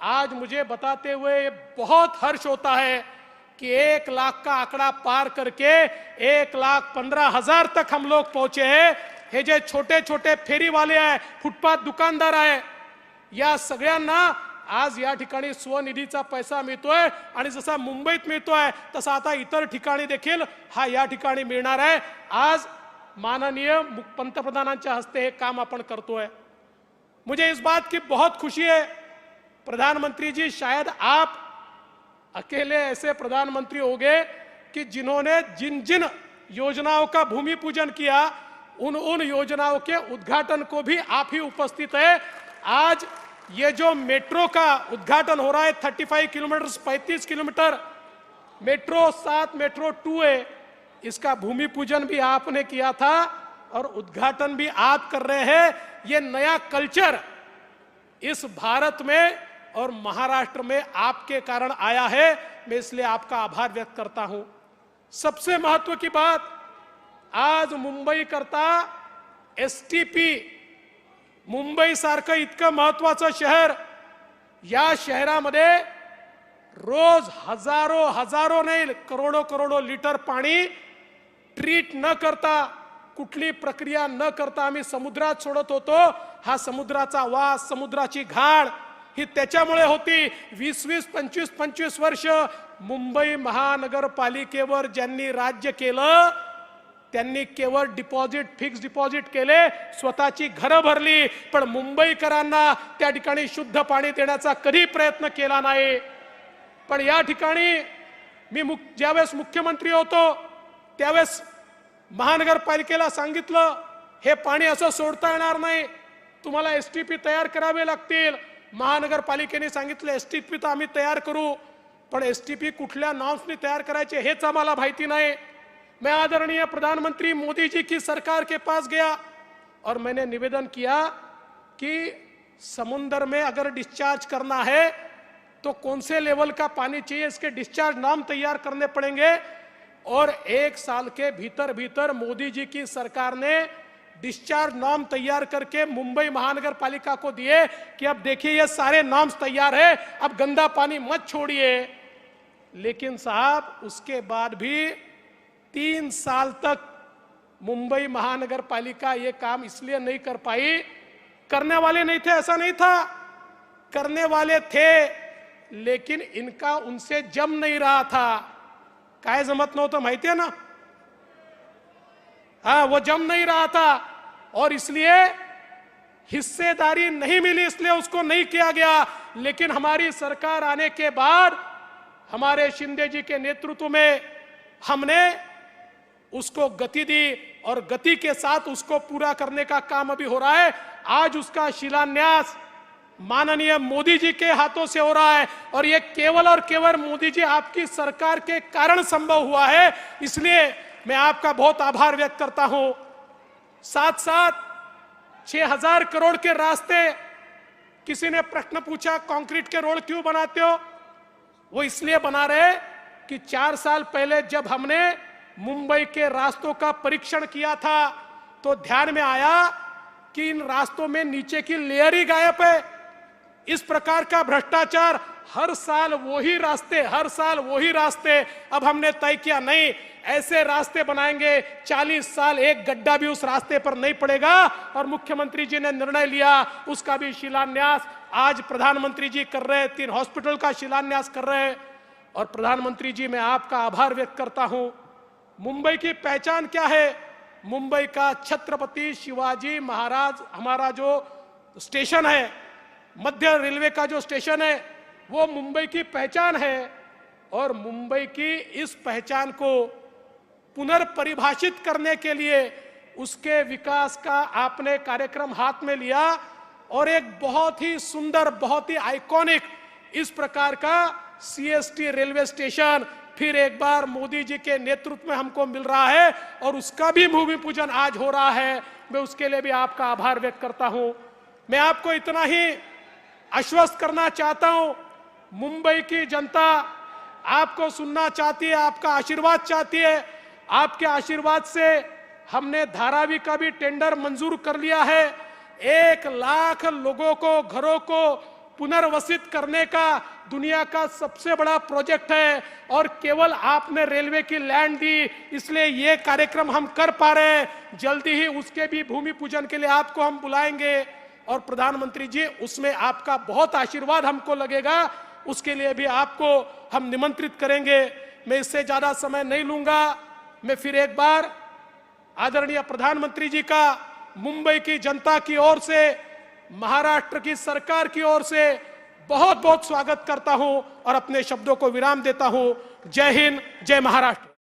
आज मुझे बताते हुए बहुत हर्ष होता है कि 1 लाख का आंकड़ा पार करके 1,15,000 तक हम लोग पहुंचे हैं। हे जे छोटे छोटे फेरी वाले आहे, फुटपाथ दुकानदार आहे, या सगळ्यांना आज या ठिकाणी स्वनिधीचा पैसा मिळतोय आणि जसा मुंबईत मिळतोय तसा आता इतर ठिकाणी देखील हा या ठिकाणी मिळणार आहे। आज माननीय पंतप्रधानांच्या हस्ते हे काम आपण करतोय। मुझे इस बात की बहुत खुशी है प्रधानमंत्री जी, शायद आप अकेले ऐसे प्रधानमंत्री होंगे कि जिन्होंने जिन जिन योजनाओं का भूमि पूजन किया उन योजनाओं के उद्घाटन को भी आप ही उपस्थित है। आज ये जो मेट्रो का उद्घाटन हो रहा है 35 किलोमीटर 35 किलोमीटर मेट्रो 7 मेट्रो 2 है, इसका भूमि पूजन भी आपने किया था और उद्घाटन भी आप कर रहे हैं। ये नया कल्चर इस भारत में और महाराष्ट्र में आपके कारण आया है, मैं इसलिए आपका आभार व्यक्त करता हूं। सबसे महत्व की बात, आज मुंबई करता एसटीपी, मुंबई सारखं इतकं महत्वाचं शहर, या शहरामध्ये रोज हजारो नाही करोडो लिटर पाणी ट्रीट न करता, कुठली प्रक्रिया न करता आम्ही समुद्रात सोडत होतो। हा समुद्राचा वास, समुद्राची घाण ही त्याच्यामुळे होती। 20-20, 25-25 वर्ष मुंबई महानगरपालिकेवर ज्यांनी राज्य केलं त्यांनी केवळ डिपॉझिट, फिक्स डिपॉझिट केले, स्वतःची घरं भरली, पण मुंबईकरांना त्या ठिकाणी शुद्ध पाणी देण्याचा कधी प्रयत्न केला नाही। पण या ठिकाणी मी ज्यावेळेस मुख्यमंत्री होतो त्यावेळेस महानगरपालिकेला सांगितलं हे पाणी असं सोडता येणार नाही, तुम्हाला एसटीपी तयार करावे लागतील। महानगरपालिकेने सांगितलं एसटीपी तर आम्ही तयार करू, पण एसटीपी कुठल्या नॉर्म्सनी तयार करायचे हेच आम्हाला माहिती नाही। मैं आदरणीय प्रधानमंत्री मोदी जी की सरकार के पास गया और मैंने निवेदन किया कि समुद्र में अगर डिस्चार्ज करना है तो कौन से लेवल का पानी चाहिए, इसके डिस्चार्ज नाम तैयार करने पड़ेंगे। और 1 साल के भीतर मोदी जी की सरकार ने डिस्चार्ज नॉर्म तैयार करके मुंबई महानगर पालिका को दिए कि अब देखिए ये सारे नॉर्म्स तैयार है, अब गंदा पानी मत छोड़िए। लेकिन साहब उसके बाद भी 3 साल तक मुंबई महानगर पालिका ये काम इसलिए नहीं कर पाई, करने वाले नहीं थे ऐसा नहीं था, करने वाले थे लेकिन इनका उनसे जम नहीं रहा था। काय जमत नव्हतं माहिती है ना, हाँ वो जम नहीं रहा था और इसलिए हिस्सेदारी नहीं मिली, इसलिए उसको नहीं किया गया। लेकिन हमारी सरकार आने के बाद हमारे शिंदे जी के नेतृत्व में हमने उसको गति दी और गति के साथ उसको पूरा करने का काम अभी हो रहा है। आज उसका शिलान्यास माननीय मोदी जी के हाथों से हो रहा है और ये केवल और केवल मोदी जी आपकी सरकार के कारण संभव हुआ है, इसलिए मैं आपका बहुत आभार व्यक्त करता हूं। साथ साथ 6,000 करोड़ के रास्ते, किसी ने प्रश्न पूछा कंक्रीट के रोड क्यों बनाते हो, वो इसलिए बना रहे कि 4 साल पहले जब हमने मुंबई के रास्तों का परीक्षण किया था तो ध्यान में आया कि इन रास्तों में नीचे की लेयर ही गायब है। इस प्रकार का भ्रष्टाचार, हर साल वही रास्ते। अब हमने तय किया नहीं, ऐसे रास्ते बनाएंगे 40 साल एक गड्ढा भी उस रास्ते पर नहीं पड़ेगा। और मुख्यमंत्री जी ने निर्णय लिया, उसका भी शिलान्यास आज प्रधानमंत्री जी कर रहे हैं, 3 हॉस्पिटल का शिलान्यास कर रहे हैं। और प्रधानमंत्री जी मैं आपका आभार व्यक्त करता हूं। मुंबई की पहचान क्या है? मुंबई का छत्रपति शिवाजी महाराज हमारा जो स्टेशन है, मध्य रेलवे का जो स्टेशन है, वो मुंबई की पहचान है। और मुंबई की इस पहचान को पुनर्परिभाषित करने के लिए उसके विकास का आपने कार्यक्रम हाथ में लिया और एक बहुत ही सुंदर, बहुत ही आइकॉनिक इस प्रकार का सीएसटी रेलवे स्टेशन फिर एक बार मोदी जी के नेतृत्व में हमको मिल रहा है और उसका भी भूमि पूजन आज हो रहा है। मैं उसके लिए भी आपका आभार व्यक्त करता हूं। मैं आपको इतना ही आश्वस्त करना चाहता हूं, मुंबई की जनता आपको सुनना चाहती है, आपका आशीर्वाद चाहती है। आपके आशीर्वाद से हमने धारावी का भी टेंडर मंजूर कर लिया है। 1 लाख लोगों को, घरों को पुनर्वसित करने का दुनिया का सबसे बड़ा प्रोजेक्ट है और केवल आपने रेलवे की लैंड दी इसलिए ये कार्यक्रम हम कर पा रहे हैं। जल्दी ही उसके भी भूमि पूजन के लिए आपको हम बुलाएंगे और प्रधानमंत्री जी उसमें आपका बहुत आशीर्वाद हमको लगेगा, उसके लिए भी आपको हम निमंत्रित करेंगे। मैं इससे ज्यादा समय नहीं लूंगा। मैं फिर एक बार आदरणीय प्रधानमंत्री जी का मुंबई की जनता की ओर से, महाराष्ट्र की सरकार की ओर से बहुत बहुत स्वागत करता हूं और अपने शब्दों को विराम देता हूं। जय हिंद, जय महाराष्ट्र।